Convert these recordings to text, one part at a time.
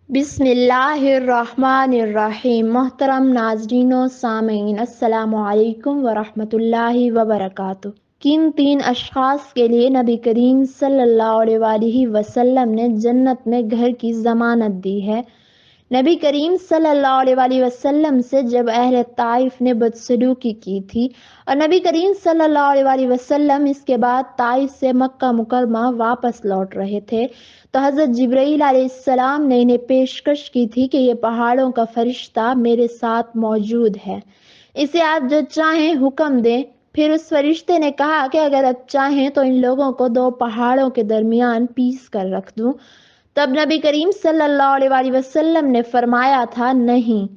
बिस्मिल्लाहिर्रहमानिर्रहीम। मोहतरम नाज़रीन व सामीन, अस्सलामु अलैकुम वरहमतुल्लाहि वबरकातुहू। किन तीन अशख़ास के लिए नबी करीम सल्लल्लाहु अलैहि वसल्लम ने जन्नत में घर की ज़मानत दी है। नबी करीम सल्लल्लाहु अलैहि वसल्लम से जब अहले ताइफ ने बदसलूकी की थी और नबी करीम सल्लल्लाहु अलैहि वसल्लम इसके बाद ताइफ से मक्का मुकरमा वापस लौट रहे थे, तो हज़रत जिब्राईल अलैहिस्सलाम ने इन्हें पेशकश की थी कि ये पहाड़ों का फरिश्ता मेरे साथ मौजूद है, इसे आप जो चाहें हुक्म दें। फिर उस फरिश्ते ने कहा कि अगर आप चाहें तो इन लोगों को दो पहाड़ों के दरमियान पीस कर रख दूं। तब नबी करीम सल्लल्लाहु अलैहि वसल्लम ने फरमाया था, नहीं,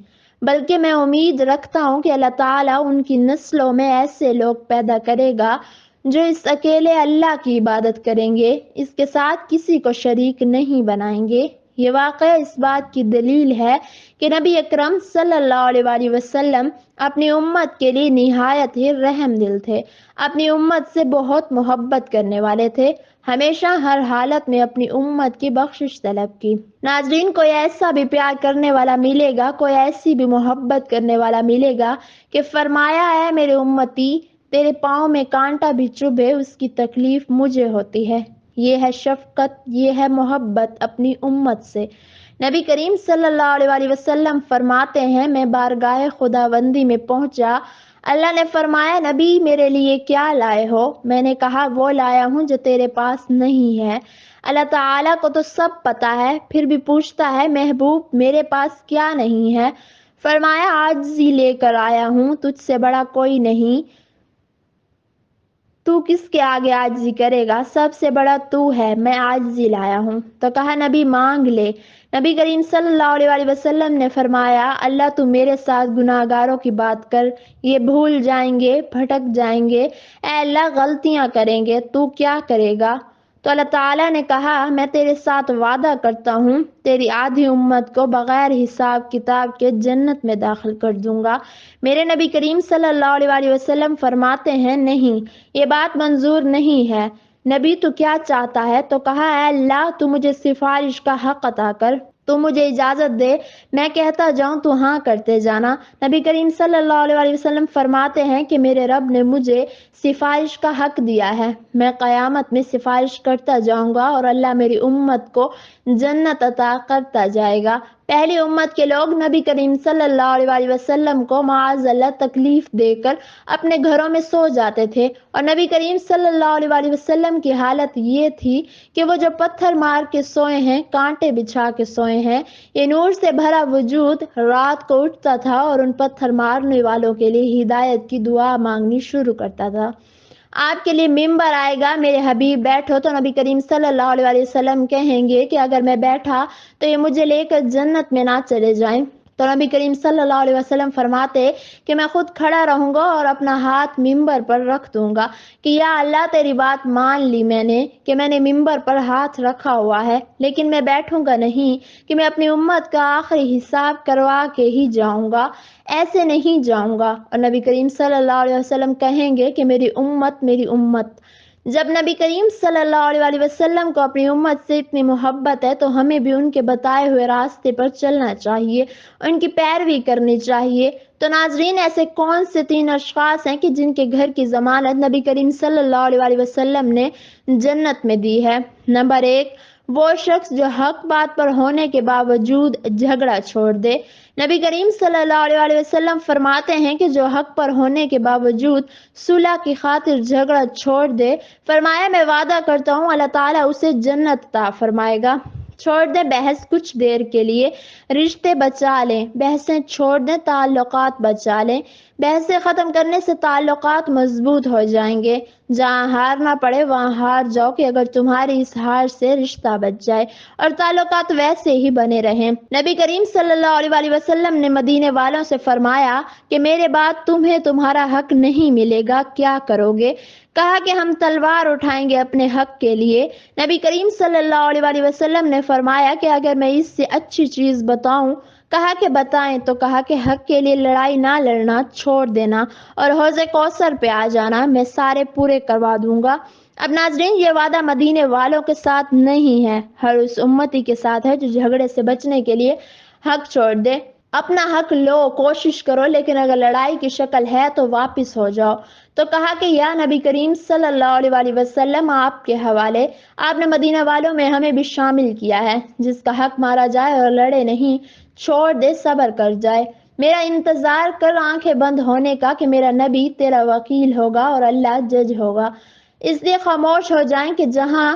बल्कि मैं उम्मीद रखता हूँ कि अल्लाह ताला उनकी नस्लों में ऐसे लोग पैदा करेगा जो इस अकेले अल्लाह की इबादत करेंगे, इसके साथ किसी को शरीक नहीं बनाएंगे। ये वाक़या इस बात की दलील है कि नबी अकरम सल्लल्लाहु अलैहि वसल्लम अपनी उम्मत के लिए निहायत ही रहम दिल थे, अपनी उम्मत से बहुत मोहब्बत करने वाले थे, हमेशा हर हालत में अपनी उम्मत की बख्शिश तलब की। नाजरीन, कोई ऐसा भी प्यार करने वाला मिलेगा, कोई ऐसी भी मोहब्बत करने वाला मिलेगा कि फरमाया है, मेरे उम्मती तेरे पाँव में कांटा भी चुभे उसकी तकलीफ मुझे होती है। ये है शफकत, ये है मोहब्बत अपनी उम्मत से। नबी करीम सल्लल्लाहु अलैहि वसल्लम फरमाते हैं, मैं बारगाह खुदावंदी में पहुंचा, अल्लाह ने फरमाया, नबी मेरे लिए क्या लाए हो? मैंने कहा, वो लाया हूँ जो तेरे पास नहीं है। अल्लाह ताला को तो सब पता है, फिर भी पूछता है, महबूब मेरे पास क्या नहीं है? फरमाया, आजिज़ी लेकर आया हूँ, तुझसे बड़ा कोई नहीं, तू किसके आगे आजिज़ी करेगा? सबसे बड़ा तू है, मैं आजिज़ी लाया हूँ। तो कहा, नबी मांग ले। नबी करीम सल्लल्लाहु अलैहि वसल्लम ने फरमाया, अल्लाह तू मेरे साथ गुनाहगारों की बात कर, ये भूल जाएंगे, भटक जाएंगे, ऐ अल्लाह गलतियां करेंगे, तू क्या करेगा? तो अल्लाह ताला ने कहा, मैं तेरे साथ वादा करता हूँ, तेरी आधी उम्मत को बगैर हिसाब किताब के जन्नत में दाखिल कर दूंगा। मेरे नबी करीम सल्लल्लाहु अलैहि वसल्लम फरमाते हैं, नहीं, ये बात मंजूर नहीं है। नबी तू क्या चाहता है? तो कहा, ऐ अल्लाह तू मुझे सिफारिश का हक अता कर, तू मुझे इजाजत दे, मैं कहता जाऊं तू हाँ करते जाना। नबी करीम सल्लल्लाहु अलैहि वसल्लम फरमाते हैं कि मेरे रब ने मुझे सिफारिश का हक दिया है, मैं क़यामत में सिफारिश करता जाऊंगा और अल्लाह मेरी उम्मत को जन्नत अता करता जाएगा। पहली उम्मत के लोग नबी करीम सल्लल्लाहु अलैहि वसल्लम को माअज़ल्लाह तकलीफ देकर अपने घरों में सो जाते थे और नबी करीम सल्लल्लाहु अलैहि वसल्लम की हालत ये थी कि वो जो पत्थर मार के सोए हैं, कांटे बिछा के सोए हैं, ये नूर से भरा वजूद रात को उठता था और उन पत्थर मारने वालों के लिए हिदायत की दुआ मांगनी शुरू करता था। आपके लिए मिंबर आएगा, मेरे हबीब बैठो, तो नबी करीम सल्लल्लाहु अलैहि वसल्लम कहेंगे कि अगर मैं बैठा तो ये मुझे लेकर जन्नत में ना चले जाएं। तो नबी करीम सल्लल्लाहु अलैहि वसल्लम फरमाते कि मैं खुद खड़ा रहूंगा और अपना हाथ मिंबर पर रख दूंगा कि या अल्लाह तेरी बात मान ली मैंने कि मैंने मिंबर पर हाथ रखा हुआ है, लेकिन मैं बैठूंगा नहीं कि मैं अपनी उम्मत का आखिरी हिसाब करवा के ही जाऊंगा, ऐसे नहीं जाऊंगा। और नबी करीम सल्लल्लाहु अलैहि वसल्लम कहेंगे कि मेरी उम्मत मेरी उम्मत। जब नबी करीम सल्लल्लाहु अलैहि वसल्लम को अपनी उम्मत से इतनी मोहब्बत है तो हमें भी उनके बताए हुए रास्ते पर चलना चाहिए, उनकी पैरवी करनी चाहिए। तो नाजरीन, ऐसे कौन से तीन अशखास हैं कि जिनके घर की जमानत नबी करीम सल्लल्लाहु अलैहि वसल्लम ने जन्नत में दी है? नंबर एक, वो शख्स जो हक बात पर होने के बावजूद झगड़ा छोड़ दे। नबी करीम सल्लल्लाहु अलैहि वसल्लम फरमाते हैं कि जो हक पर होने के बावजूद सुलह की खातिर झगड़ा छोड़ दे, फरमाया मैं वादा करता हूँ अल्लाह ताला उसे जन्नत अता फरमाएगा। छोड़ दे बहस कुछ देर के लिए, रिश्ते बचा लें, बहसें छोड़ दें, ताल्लुकात बचा लें। बहसें ख़त्म करने से ताल्लुकात मजबूत हो जाएंगे। जहाँ हार ना पड़े वहाँ हार जाओ कि अगर तुम्हारी इस हार से रिश्ता बच जाए और ताल्लुकात वैसे ही बने रहें। नबी करीम सल्लल्लाहु अलैहि वसल्लम ने मदीने वालों से फरमाया कि मेरे बाद तुम्हें तुम्हारा हक नहीं मिलेगा, क्या करोगे? कहा कि हम तलवार उठाएंगे अपने हक के लिए। नबी करीम सल्लल्लाहु अलैहि वसल्लम ने फरमाया कि अगर मैं इससे अच्छी चीज़ बताऊं? कहा कि बताएं। तो कहा कि हक के लिए लड़ाई ना लड़ना छोड़ देना और हौज़े कौसर पे आ जाना, मैं सारे पूरे करवा दूंगा। اب ناظرین، یہ وعدہ مدینے والوں کے ساتھ نہیں ہے، ہر اس امتی کے ساتھ ہے جو جھگڑے سے بچنے کے لیے حق چھوڑ دے۔ اپنا حق لو، کوشش کرو، لیکن اگر لڑائی کی شکل ہے تو واپس ہو جاؤ۔ تو کہا کہ یا نبی کریم صلی اللہ علیہ وآلہ وسلم، آپ کے حوالے آپ نے مدینہ والوں میں ہمیں بھی شامل کیا ہے۔ جس کا حق مارا جائے اور لڑے نہیں، چھوڑ دے، صبر کر جائے۔ میرا انتظار کر آنکھیں بند ہونے کا کہ میرا نبی تیرا وکیل ہوگا اور اللہ جج ہوگا۔ اس لیے خاموش ہو جائیں کہ جہاں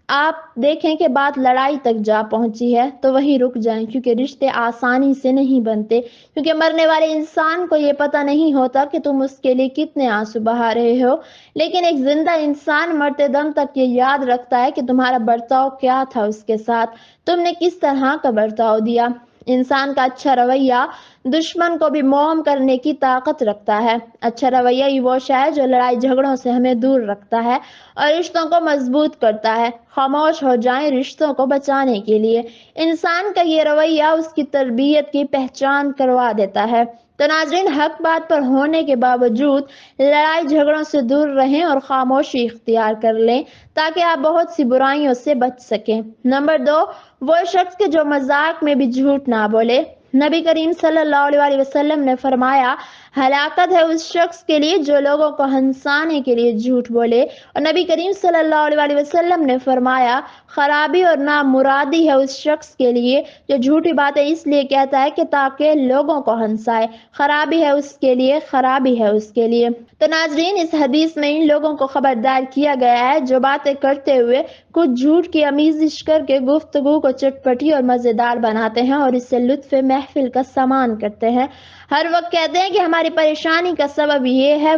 آپ دیکھیں کہ بات لڑائی تک جا پہنچی ہے تو وہیں رک جائیں، کیونکہ رشتے آسانی سے نہیں بنتے، کیونکہ مرنے والے انسان کو یہ پتہ نہیں ہوتا کہ تم اس کے لیے کتنے آنسو بہا رہے ہو، لیکن ایک زندہ انسان مرتے دم تک یہ یاد رکھتا ہے کہ تمہارا برتاؤ کیا تھا اس کے ساتھ، تم نے کس طرح کا برتاؤ دیا۔ انسان کا اچھا رویہ دشمن کو بھی موم کرنے کی طاقت رکھتا ہے۔ اچھا رویہ ہی وہ شے ہے جو لڑائی جھگڑوں سے ہمیں دور رکھتا ہے اور رشتوں کو مضبوط کرتا ہے۔ خاموش ہو جائیں رشتوں کو بچانے کے لیے۔ انسان کا یہ رویہ اس کی تربیت کی پہچان کروا دیتا ہے۔ تو ناظرین، حق بات پر ہونے کے باوجود لڑائی جھگڑوں سے دور رہیں اور خاموشی اختیار کر لیں تاکہ آپ بہت سی برائیوں سے بچ سکیں۔ نمبر 2، وہ شخص کے جو مذاق میں بھی جھوٹ نہ بولے۔ نبی کریم صلی اللہ علیہ وآلہ وسلم نے فرمایا، ہلاکت ہے اس شخص کے لیے جو لوگوں کو ہنسانے کے لیے جھوٹ بولے، اور نبی کریم صلی اللہ علیہ وآلہ وسلم نے فرمایا، خرابی اور نامرادی ہے اس شخص کے لیے جو جھوٹی باتیں اس لیے کہتا ہے کہ تاکہ لوگوں کو ہنسائے۔ خرابی ہے اس کے لیے، خرابی ہے اس کے لیے۔ تو ناظرین، اس حدیث میں ان لوگوں کو خبردار کیا گیا ہے جو باتیں کرتے ہوئے کچھ جھوٹ کی آمیزش کر کے گفتگو کو چٹپٹی اور مزیدار بناتے ہیں اور اس سے لطف محفل کا سامان کرتے ہیں۔ ہر وقت کہتے ہیں کہ ہماری پریشانی کا سبب یہ ہے،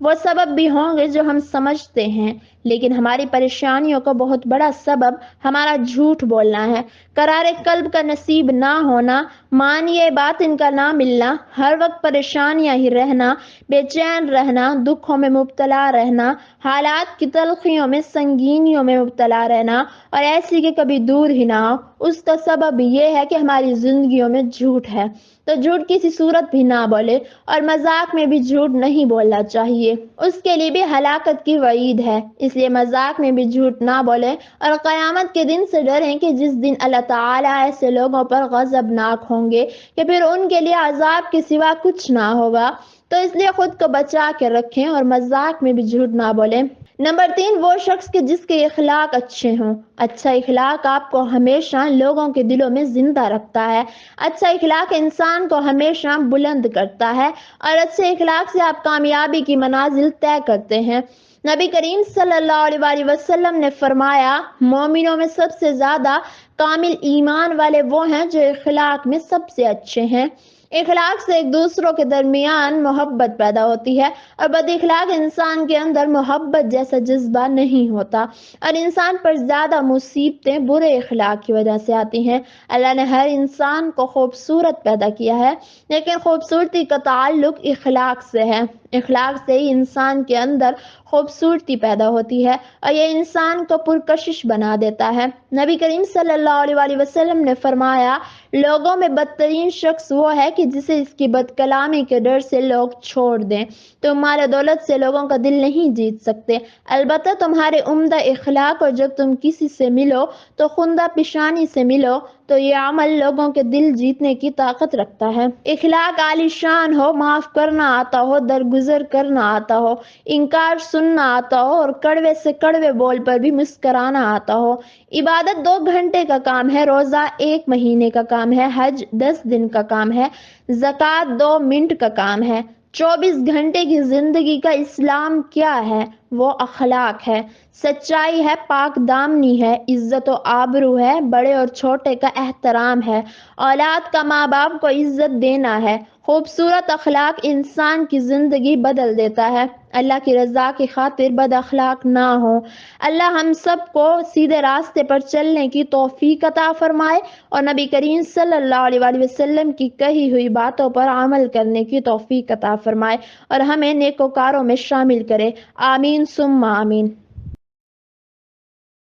وہ سبب بھی ہوں گے جو ہم سمجھتے ہیں، لیکن ہماری پریشانیوں کا بہت بڑا سبب ہمارا جھوٹ بولنا ہے، قرار قلب کا نصیب نہ ہونا، معنی بات ان کا نہ ملنا، ہر وقت پریشانیاں ہی رہنا، بے چین رہنا، دکھوں میں مبتلا رہنا، حالات کی تلخیوں میں، سنگینیوں میں مبتلا رہنا، اور ایسی کہ کبھی دور ہی نہ ہو۔ اس کا سبب یہ ہے کہ ہماری زندگیوں میں جھوٹ ہے۔ تو جھوٹ کسی صورت بھی نہ بولے، اور مذاق میں بھی جھوٹ نہیں بولنا چاہیے، اس کے لیے بھی ہلاکت کی وعید ہے۔ اس لیے مذاق میں بھی جھوٹ نہ بولیں اور قیامت کے دن سے ڈریں کہ جس دن اللہ تعالیٰ ایسے لوگوں پر غضبناک ہوں گے کہ پھر ان کے لیے عذاب کے سوا کچھ نہ ہوگا۔ تو اس لیے خود کو بچا کے رکھیں اور مذاق میں بھی جھوٹ نہ بولیں۔ نمبر 3، وہ شخص کے جس کے اخلاق اچھے ہوں۔ اچھا اخلاق آپ کو ہمیشہ لوگوں کے دلوں میں زندہ رکھتا ہے۔ اچھا اخلاق انسان کو ہمیشہ بلند کرتا ہے اور اچھے اخلاق سے آپ کامیابی کی منازل طے کرتے ہیں۔ نبی کریم صلی اللہ علیہ وآلہ وسلم نے فرمایا، مومنوں میں سب سے زیادہ کامل ایمان والے وہ ہیں جو اخلاق میں سب سے اچھے ہیں۔ اخلاق سے ایک دوسروں کے درمیان محبت پیدا ہوتی ہے، اور بد اخلاق انسان کے اندر محبت جیسا جذبہ نہیں ہوتا، اور انسان پر زیادہ مصیبتیں برے اخلاق کی وجہ سے آتی ہیں۔ اللہ نے ہر انسان کو خوبصورت پیدا کیا ہے، لیکن خوبصورتی کا تعلق اخلاق سے ہے۔ اخلاق سے ہی انسان کے اندر خوبصورتی پیدا ہوتی ہے اور یہ انسان کو پرکشش بنا دیتا ہے۔ نبی کریم صلی اللہ علیہ وآلہ وسلم نے فرمایا، لوگوں میں بدترین شخص وہ ہے کہ جسے اس کی بد کلامی کے ڈر سے لوگ چھوڑ دیں۔ تم مال و دولت سے لوگوں کا دل نہیں جیت سکتے، البتہ تمہارے عمدہ اخلاق، اور جب تم کسی سے ملو تو خندہ پیشانی سے ملو، تو یہ عمل لوگوں کے دل جیتنے کی طاقت رکھتا ہے۔ اخلاق عالی شان ہو، معاف کرنا آتا ہو، درگزر کرنا آتا ہو، انکار سننا آتا ہو، اور کڑوے سے کڑوے بول پر بھی مسکرانا آتا ہو۔ عبادت 2 گھنٹے کا کام ہے، روزہ 1 مہینے کا کام ہے، حج 10 دن کا کام ہے، زکوٰۃ 2 منٹ کا کام ہے۔ 24 گھنٹے کی زندگی کا اسلام کیا ہے؟ وہ اخلاق ہے، سچائی ہے، پاک دامنی ہے، عزت و آبرو ہے، بڑے اور چھوٹے کا احترام ہے، اولاد کا ماں باپ کو عزت دینا ہے۔ خوبصورت اخلاق انسان کی زندگی بدل دیتا ہے۔ اللہ کی رضا کی خاطر بد اخلاق نہ ہو۔ اللہ ہم سب کو سیدھے راستے پر چلنے کی توفیق عطا فرمائے اور نبی کریم صلی اللہ علیہ وآلہ وسلم کی کہی ہوئی باتوں پر عمل کرنے کی توفیق عطا فرمائے اور ہمیں نیکوکاروں میں شامل کرے۔ آمین ثم آمین۔